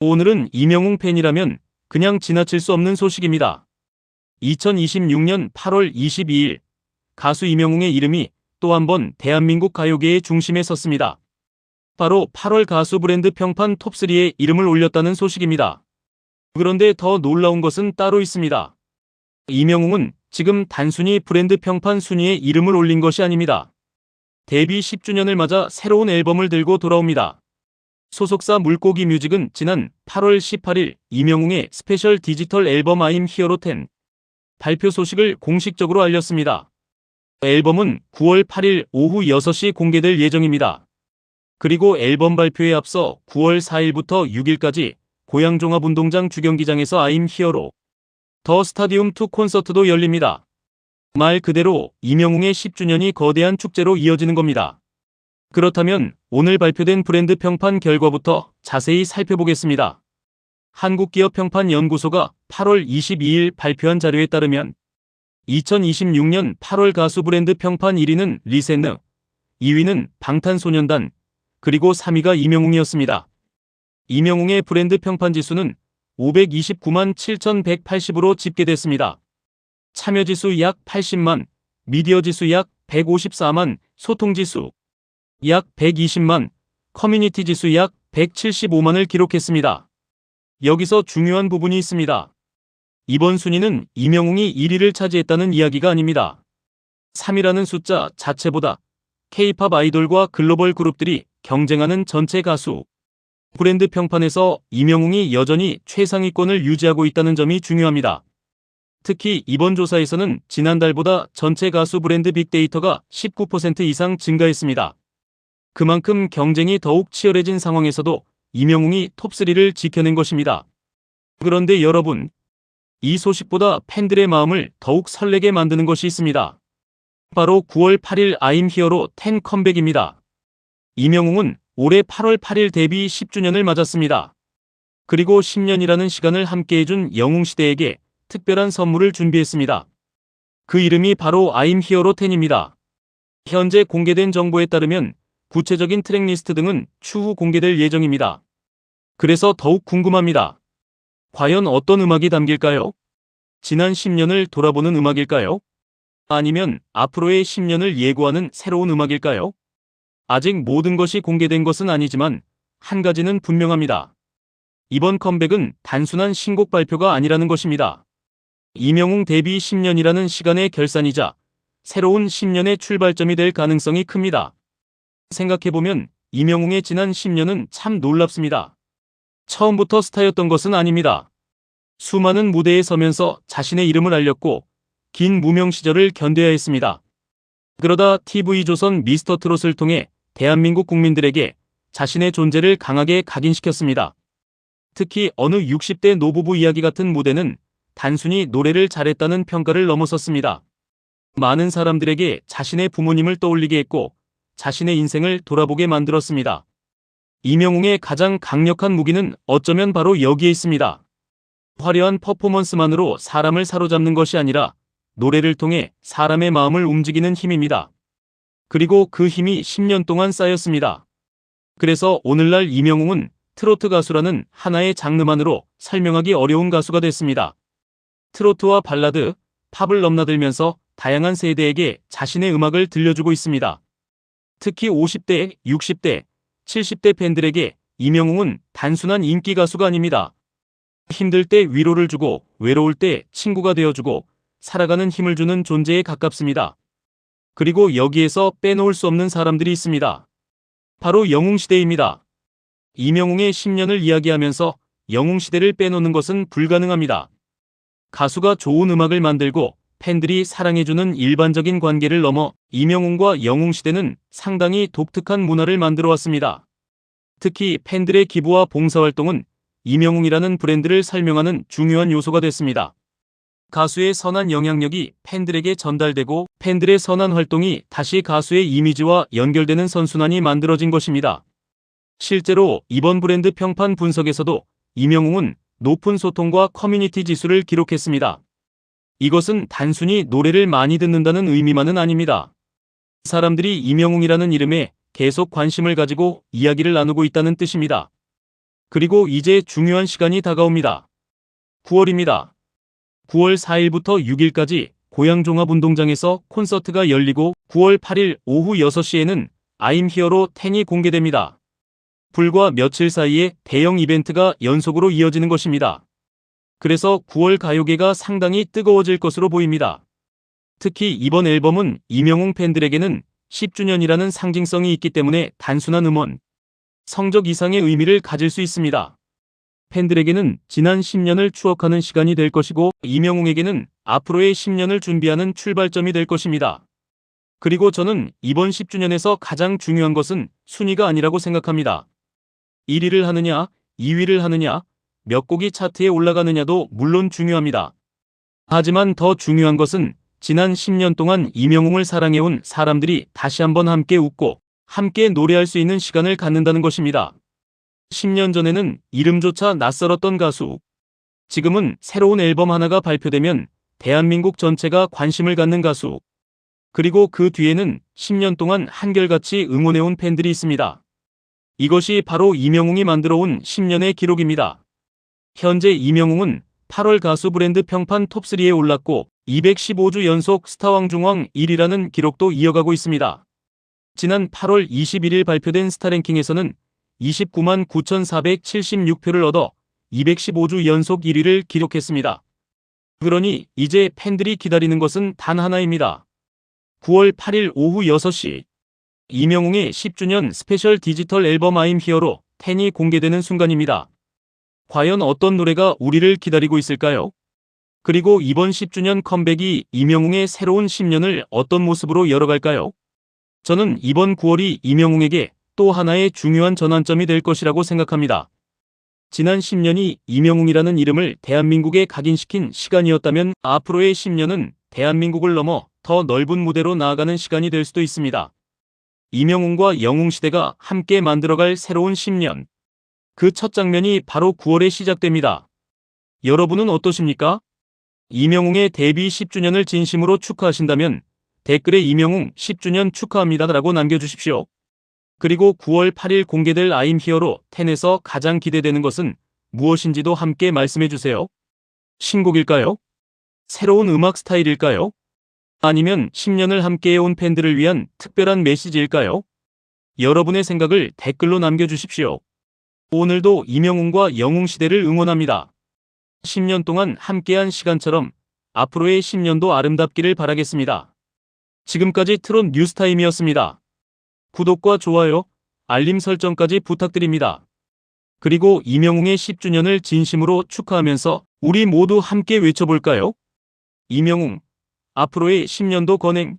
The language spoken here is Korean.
오늘은 이명웅 팬이라면 그냥 지나칠 수 없는 소식입니다. 2026년 8월 22일 가수 이명웅의 이름이 또 한 번 대한민국 가요계의 중심에 섰습니다. 바로 8월 가수 브랜드 평판 톱3에 이름을 올렸다는 소식입니다. 그런데 더 놀라운 것은 따로 있습니다. 이명웅은 지금 단순히 브랜드 평판 순위에 이름을 올린 것이 아닙니다. 데뷔 10주년을 맞아 새로운 앨범을 들고 돌아옵니다. 소속사 물고기 뮤직은 지난 8월 18일 이명웅의 스페셜 디지털 앨범 I'm Hero 10 발표 소식을 공식적으로 알렸습니다. 앨범은 9월 8일 오후 6시 공개될 예정입니다. 그리고 앨범 발표에 앞서 9월 4일부터 6일까지 고양 종합운동장 주경기장에서 I'm Hero 더 스타디움 2 콘서트도 열립니다. 말 그대로 이명웅의 10주년이 거대한 축제로 이어지는 겁니다. 그렇다면 오늘 발표된 브랜드 평판 결과부터 자세히 살펴보겠습니다. 한국기업평판연구소가 8월 22일 발표한 자료에 따르면 2026년 8월 가수 브랜드 평판 1위는 리센느, 2위는 방탄소년단, 그리고 3위가 이명웅이었습니다. 이명웅의 브랜드 평판 지수는 529만 7,180으로 집계됐습니다. 참여지수 약 80만, 미디어지수 약 154만, 소통지수 약 120만, 커뮤니티 지수 약 175만을 기록했습니다. 여기서 중요한 부분이 있습니다. 이번 순위는 이명웅이 1위를 차지했다는 이야기가 아닙니다. 3위라는 숫자 자체보다 K-팝 아이돌과 글로벌 그룹들이 경쟁하는 전체 가수 브랜드 평판에서 이명웅이 여전히 최상위권을 유지하고 있다는 점이 중요합니다. 특히 이번 조사에서는 지난달보다 전체 가수 브랜드 빅데이터가 19% 이상 증가했습니다. 그만큼 경쟁이 더욱 치열해진 상황에서도 이명웅이 톱3를 지켜낸 것입니다. 그런데 여러분, 이 소식보다 팬들의 마음을 더욱 설레게 만드는 것이 있습니다. 바로 9월 8일 I'm Hero 10 컴백입니다. 이명웅은 올해 8월 8일 데뷔 10주년을 맞았습니다. 그리고 10년이라는 시간을 함께해준 영웅시대에게 특별한 선물을 준비했습니다. 그 이름이 바로 I'm Hero 10입니다. 현재 공개된 정보에 따르면 구체적인 트랙리스트 등은 추후 공개될 예정입니다. 그래서 더욱 궁금합니다. 과연 어떤 음악이 담길까요? 지난 10년을 돌아보는 음악일까요? 아니면 앞으로의 10년을 예고하는 새로운 음악일까요? 아직 모든 것이 공개된 것은 아니지만 한 가지는 분명합니다. 이번 컴백은 단순한 신곡 발표가 아니라는 것입니다. 이명웅 데뷔 10년이라는 시간의 결산이자 새로운 10년의 출발점이 될 가능성이 큽니다. 생각해보면 이명웅의 지난 10년은 참 놀랍습니다. 처음부터 스타였던 것은 아닙니다. 수많은 무대에 서면서 자신의 이름을 알렸고 긴 무명 시절을 견뎌야 했습니다. 그러다 TV조선 미스터트롯을 통해 대한민국 국민들에게 자신의 존재를 강하게 각인시켰습니다. 특히 어느 60대 노부부 이야기 같은 무대는 단순히 노래를 잘했다는 평가를 넘어섰습니다. 많은 사람들에게 자신의 부모님을 떠올리게 했고 자신의 인생을 돌아보게 만들었습니다. 이명웅의 가장 강력한 무기는 어쩌면 바로 여기에 있습니다. 화려한 퍼포먼스만으로 사람을 사로잡는 것이 아니라 노래를 통해 사람의 마음을 움직이는 힘입니다. 그리고 그 힘이 10년 동안 쌓였습니다. 그래서 오늘날 이명웅은 트로트 가수라는 하나의 장르만으로 설명하기 어려운 가수가 됐습니다. 트로트와 발라드, 팝을 넘나들면서 다양한 세대에게 자신의 음악을 들려주고 있습니다. 특히 50대, 60대, 70대 팬들에게 이명웅은 단순한 인기 가수가 아닙니다. 힘들 때 위로를 주고 외로울 때 친구가 되어주고 살아가는 힘을 주는 존재에 가깝습니다. 그리고 여기에서 빼놓을 수 없는 사람들이 있습니다. 바로 영웅시대입니다. 이명웅의 10년을 이야기하면서 영웅시대를 빼놓는 것은 불가능합니다. 가수가 좋은 음악을 만들고 팬들이 사랑해주는 일반적인 관계를 넘어 이명웅과 영웅시대는 상당히 독특한 문화를 만들어 왔습니다. 특히 팬들의 기부와 봉사활동은 이명웅이라는 브랜드를 설명하는 중요한 요소가 됐습니다. 가수의 선한 영향력이 팬들에게 전달되고 팬들의 선한 활동이 다시 가수의 이미지와 연결되는 선순환이 만들어진 것입니다. 실제로 이번 브랜드 평판 분석에서도 이명웅은 높은 소통과 커뮤니티 지수를 기록했습니다. 이것은 단순히 노래를 많이 듣는다는 의미만은 아닙니다. 사람들이 이명웅이라는 이름에 계속 관심을 가지고 이야기를 나누고 있다는 뜻입니다. 그리고 이제 중요한 시간이 다가옵니다. 9월입니다. 9월 4일부터 6일까지 고양종합운동장에서 콘서트가 열리고 9월 8일 오후 6시에는 I'm Here로 10이 공개됩니다. 불과 며칠 사이에 대형 이벤트가 연속으로 이어지는 것입니다. 그래서 9월 가요계가 상당히 뜨거워질 것으로 보입니다. 특히 이번 앨범은 이명웅 팬들에게는 10주년이라는 상징성이 있기 때문에 단순한 음원, 성적 이상의 의미를 가질 수 있습니다. 팬들에게는 지난 10년을 추억하는 시간이 될 것이고 이명웅에게는 앞으로의 10년을 준비하는 출발점이 될 것입니다. 그리고 저는 이번 10주년에서 가장 중요한 것은 순위가 아니라고 생각합니다. 1위를 하느냐, 2위를 하느냐, 몇 곡이 차트에 올라가느냐도 물론 중요합니다. 하지만 더 중요한 것은 지난 10년 동안 이명웅을 사랑해온 사람들이 다시 한번 함께 웃고 함께 노래할 수 있는 시간을 갖는다는 것입니다. 10년 전에는 이름조차 낯설었던 가수. 지금은 새로운 앨범 하나가 발표되면 대한민국 전체가 관심을 갖는 가수. 그리고 그 뒤에는 10년 동안 한결같이 응원해온 팬들이 있습니다. 이것이 바로 이명웅이 만들어온 10년의 기록입니다. 현재 이명웅은 8월 가수 브랜드 평판 톱3에 올랐고 215주 연속 스타왕 중왕 1위라는 기록도 이어가고 있습니다. 지난 8월 21일 발표된 스타랭킹에서는 29만 9,476표를 얻어 215주 연속 1위를 기록했습니다. 그러니 이제 팬들이 기다리는 것은 단 하나입니다. 9월 8일 오후 6시 이명웅의 10주년 스페셜 디지털 앨범 I'm Here로 10이 공개되는 순간입니다. 과연 어떤 노래가 우리를 기다리고 있을까요? 그리고 이번 10주년 컴백이 이명웅의 새로운 10년을 어떤 모습으로 열어갈까요? 저는 이번 9월이 이명웅에게 또 하나의 중요한 전환점이 될 것이라고 생각합니다. 지난 10년이 이명웅이라는 이름을 대한민국에 각인시킨 시간이었다면 앞으로의 10년은 대한민국을 넘어 더 넓은 무대로 나아가는 시간이 될 수도 있습니다. 이명웅과 영웅시대가 함께 만들어갈 새로운 10년. 그 첫 장면이 바로 9월에 시작됩니다. 여러분은 어떠십니까? 이명웅의 데뷔 10주년을 진심으로 축하하신다면 댓글에 이명웅 10주년 축하합니다 라고 남겨주십시오. 그리고 9월 8일 공개될 I'm Here로 10에서 가장 기대되는 것은 무엇인지도 함께 말씀해주세요. 신곡일까요? 새로운 음악 스타일일까요? 아니면 10년을 함께해온 팬들을 위한 특별한 메시지일까요? 여러분의 생각을 댓글로 남겨주십시오. 오늘도 이명웅과 영웅시대를 응원합니다. 10년 동안 함께한 시간처럼 앞으로의 10년도 아름답기를 바라겠습니다. 지금까지 트롯 뉴스타임이었습니다. 구독과 좋아요, 알림 설정까지 부탁드립니다. 그리고 이명웅의 10주년을 진심으로 축하하면서 우리 모두 함께 외쳐볼까요? 이명웅, 앞으로의 10년도 건행.